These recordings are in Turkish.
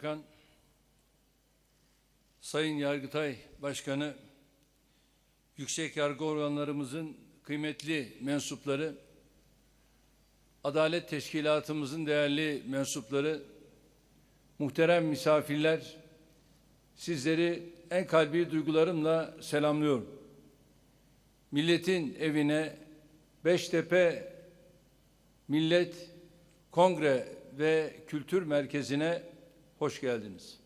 Bakan, Sayın Yargıtay Başkanı, yüksek yargı organlarımızın kıymetli mensupları, Adalet Teşkilatımızın değerli mensupları, muhterem misafirler, sizleri en kalbi duygularımla selamlıyorum. Milletin evine, Beştepe Millet Kongre ve Kültür Merkezi'ne hoş geldiniz.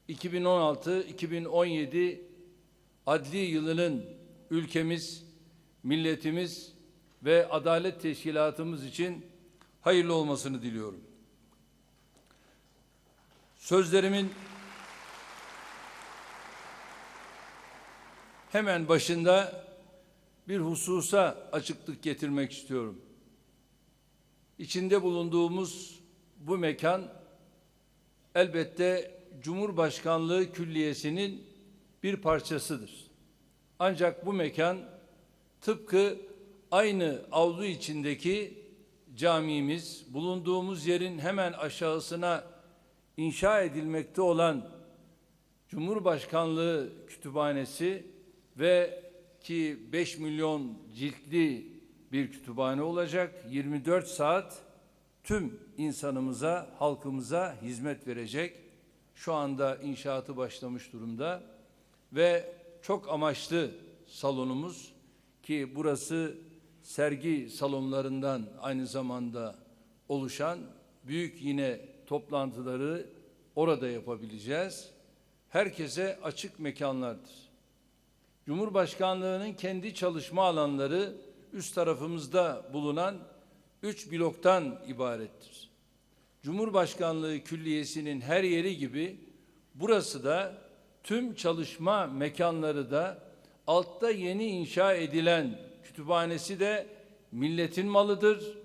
2016-2017 adli yılının ülkemiz, milletimiz ve Adalet Teşkilatımız için hayırlı olmasını diliyorum. Sözlerimin hemen başında bir hususa açıklık getirmek istiyorum. İçinde bulunduğumuz bu mekan elbette Cumhurbaşkanlığı Külliyesi'nin bir parçasıdır. Ancak bu mekan tıpkı aynı avlu içindeki camimiz, bulunduğumuz yerin hemen aşağısına inşa edilmekte olan Cumhurbaşkanlığı Kütüphanesi ve ki 5 milyon ciltli bir kütüphane olacak, 24 saat tüm insanımıza, halkımıza hizmet verecek. Şu anda inşaatı başlamış durumda ve çok amaçlı salonumuz, ki burası sergi salonlarından aynı zamanda oluşan büyük yine toplantıları orada yapabileceğiz. Herkese açık mekanlardır. Cumhurbaşkanlığının kendi çalışma alanları üst tarafımızda bulunan 3 bloktan ibarettir. Cumhurbaşkanlığı Külliyesi'nin her yeri gibi burası da, tüm çalışma mekanları da, altta yeni inşa edilen kütüphanesi de milletin malıdır,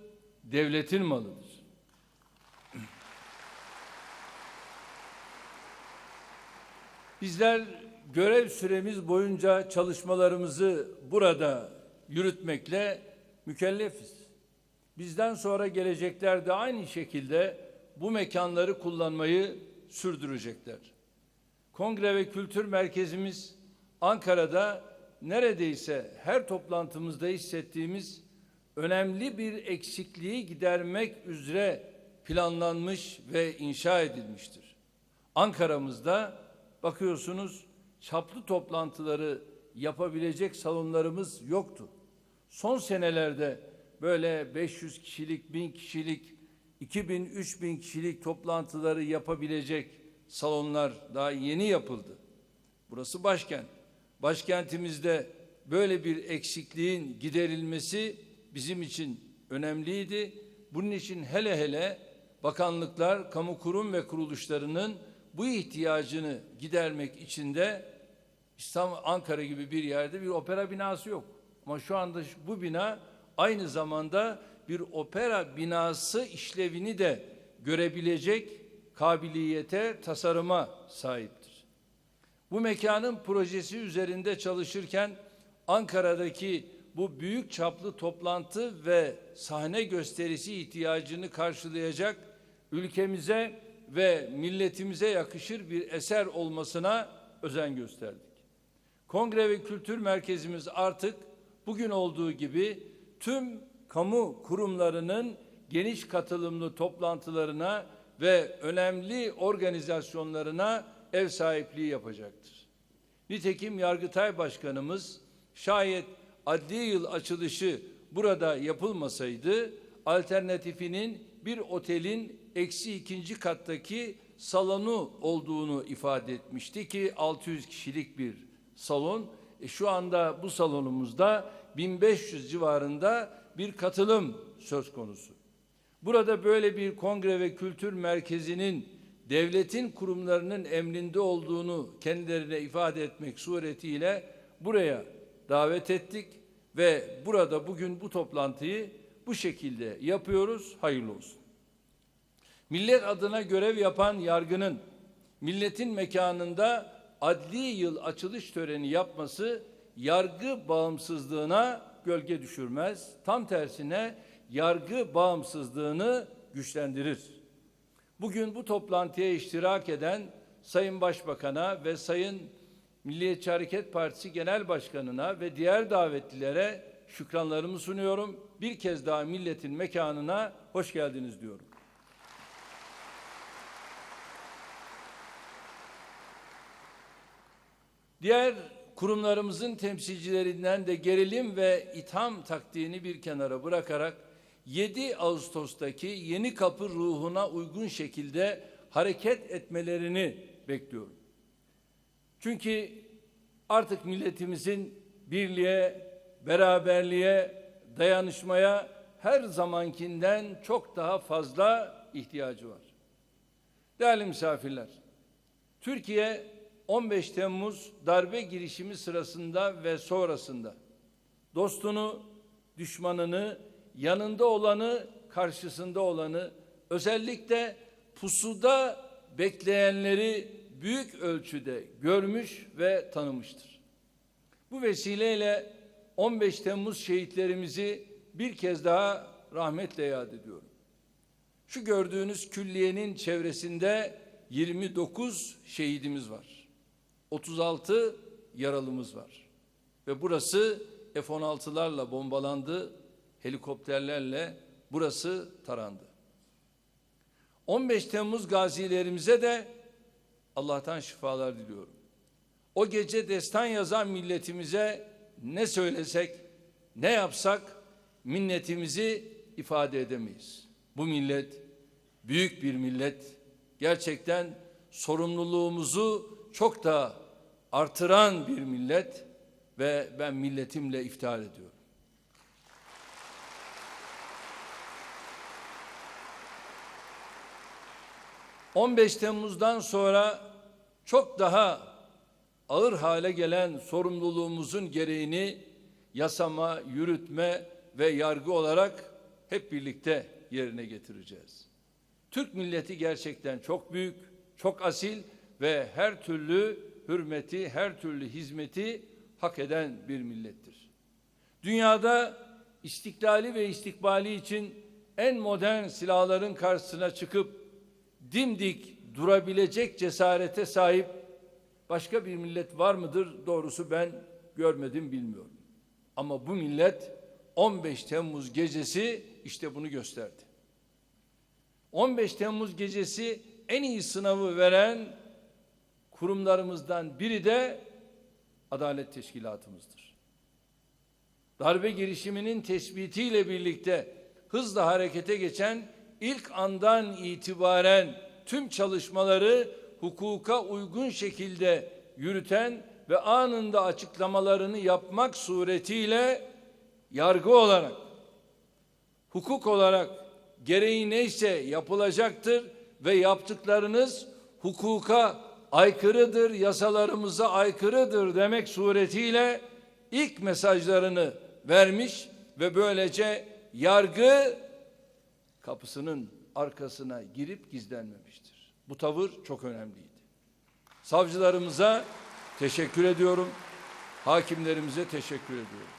devletin malıdır. Bizler görev süremiz boyunca çalışmalarımızı burada yürütmekle mükellefiz. Bizden sonra gelecekler de aynı şekilde bu mekanları kullanmayı sürdürecekler. Kongre ve Kültür Merkezimiz Ankara'da neredeyse her toplantımızda hissettiğimiz önemli bir eksikliği gidermek üzere planlanmış ve inşa edilmiştir. Ankara'mızda bakıyorsunuz çaplı toplantıları yapabilecek salonlarımız yoktu. Son senelerde böyle 500 kişilik, 1000 kişilik, 2000, 3000 kişilik toplantıları yapabilecek salonlar daha yeni yapıldı. Burası başkent. Başkentimizde böyle bir eksikliğin giderilmesi bizim için önemliydi. Bunun için hele hele bakanlıklar, kamu kurum ve kuruluşlarının bu ihtiyacını gidermek için de İstanbul, Ankara gibi bir yerde bir opera binası yok. Ama şu anda bu bina aynı zamanda bir opera binası işlevini de görebilecek kabiliyete, tasarıma sahiptir. Bu mekanın projesi üzerinde çalışırken Ankara'daki bu büyük çaplı toplantı ve sahne gösterisi ihtiyacını karşılayacak, ülkemize ve milletimize yakışır bir eser olmasına özen gösterdik. Kongre ve Kültür Merkezimiz artık bugün olduğu gibi tüm kamu kurumlarının geniş katılımlı toplantılarına ve önemli organizasyonlarına ev sahipliği yapacaktır. Nitekim Yargıtay Başkanımız, şayet adli yıl açılışı burada yapılmasaydı, alternatifinin bir otelin -2. kattaki salonu olduğunu ifade etmişti ki 600 kişilik bir salon. Şu anda bu salonumuzda 1500 civarında bir katılım söz konusu. Burada böyle bir kongre ve kültür merkezinin devletin kurumlarının emrinde olduğunu kendilerine ifade etmek suretiyle buraya davet ettik ve burada bugün bu toplantıyı bu şekilde yapıyoruz. Hayırlı olsun. Millet adına görev yapan yargının milletin mekanında adli yıl açılış töreni yapması yargı bağımsızlığına gölge düşürmez. Tam tersine yargı bağımsızlığını güçlendirir. Bugün bu toplantıya iştirak eden Sayın Başbakan'a ve Sayın Milliyetçi Hareket Partisi Genel Başkanı'na ve diğer davetlilere şükranlarımı sunuyorum. Bir kez daha milletin mekanına hoş geldiniz diyorum. Diğer kurumlarımızın temsilcilerinden de gerilim ve itham taktiğini bir kenara bırakarak 7 Ağustos'taki Yenikapı ruhuna uygun şekilde hareket etmelerini bekliyorum. Çünkü artık milletimizin birliğe, beraberliğe, dayanışmaya her zamankinden çok daha fazla ihtiyacı var. Değerli misafirler, Türkiye 15 Temmuz darbe girişimi sırasında ve sonrasında dostunu, düşmanını, yanında olanı, karşısında olanı, özellikle pusuda bekleyenleri büyük ölçüde görmüş ve tanımıştır. Bu vesileyle 15 Temmuz şehitlerimizi bir kez daha rahmetle yad ediyorum. Şu gördüğünüz külliyenin çevresinde 29 şehidimiz var. 36 yaralımız var. Ve burası F-16'larla bombalandı, helikopterlerle burası tarandı. 15 Temmuz gazilerimize de Allah'tan şifalar diliyorum. O gece destan yazan milletimize ne söylesek, ne yapsak minnetimizi ifade edemeyiz. Bu millet büyük bir millet. Gerçekten sorumluluğumuzu çok daha artıran bir millet ve ben milletimle iftihar ediyorum. ...15 Temmuz'dan sonra çok daha ağır hale gelen sorumluluğumuzun gereğini yasama, yürütme ve yargı olarak hep birlikte yerine getireceğiz. Türk milleti gerçekten çok büyük, çok asil ve her türlü hürmeti, her türlü hizmeti hak eden bir millettir. Dünyada istiklali ve istikbali için en modern silahların karşısına çıkıp dimdik durabilecek cesarete sahip başka bir millet var mıdır? Doğrusu ben görmedim, bilmiyorum. Ama bu millet 15 Temmuz gecesi işte bunu gösterdi. 15 Temmuz gecesi en iyi sınavı veren kurumlarımızdan biri de Adalet Teşkilatımızdır. Darbe girişiminin tespitiyle birlikte hızla harekete geçen, ilk andan itibaren tüm çalışmaları hukuka uygun şekilde yürüten ve anında açıklamalarını yapmak suretiyle yargı olarak, hukuk olarak gereği neyse yapılacaktır ve yaptıklarınız hukuka aykırıdır, yasalarımıza aykırıdır demek suretiyle ilk mesajlarını vermiş ve böylece yargı kapısının arkasına girip gizlenmemiştir. Bu tavır çok önemliydi. Savcılarımıza teşekkür ediyorum. Hakimlerimize teşekkür ediyorum.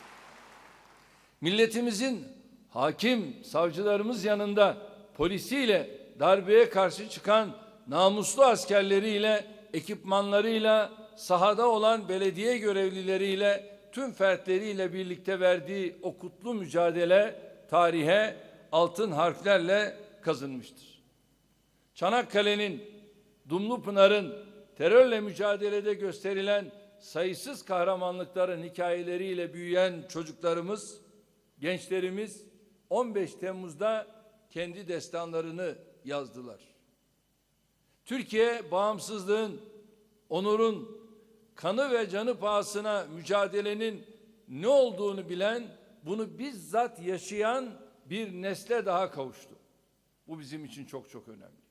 Milletimizin hakim, savcılarımız yanında polisiyle, darbeye karşı çıkan namuslu askerleriyle, ekipmanlarıyla, sahada olan belediye görevlileriyle, tüm fertleriyle birlikte verdiği o kutlu mücadele tarihe altın harflerle kazınmıştır. Çanakkale'nin, Dumlupınar'ın terörle mücadelede gösterilen sayısız kahramanlıkların hikayeleriyle büyüyen çocuklarımız, gençlerimiz 15 Temmuz'da kendi destanlarını yazdılar. Türkiye bağımsızlığın, onurun, kanı ve canı pahasına mücadelenin ne olduğunu bilen, bunu bizzat yaşayan bir nesle daha kavuştu. Bu bizim için çok çok önemli.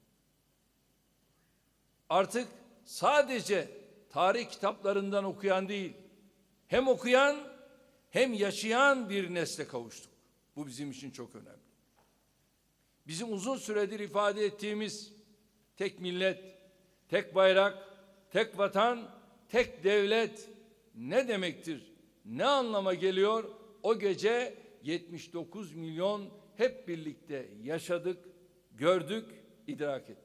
Artık sadece tarih kitaplarından okuyan değil, hem okuyan hem yaşayan bir nesle kavuştuk. Bu bizim için çok önemli. Bizim uzun süredir ifade ettiğimiz tek millet, tek bayrak, tek vatan, tek devlet ne demektir? Ne anlama geliyor? O gece 79 milyon hep birlikte yaşadık, gördük, idrak ettik.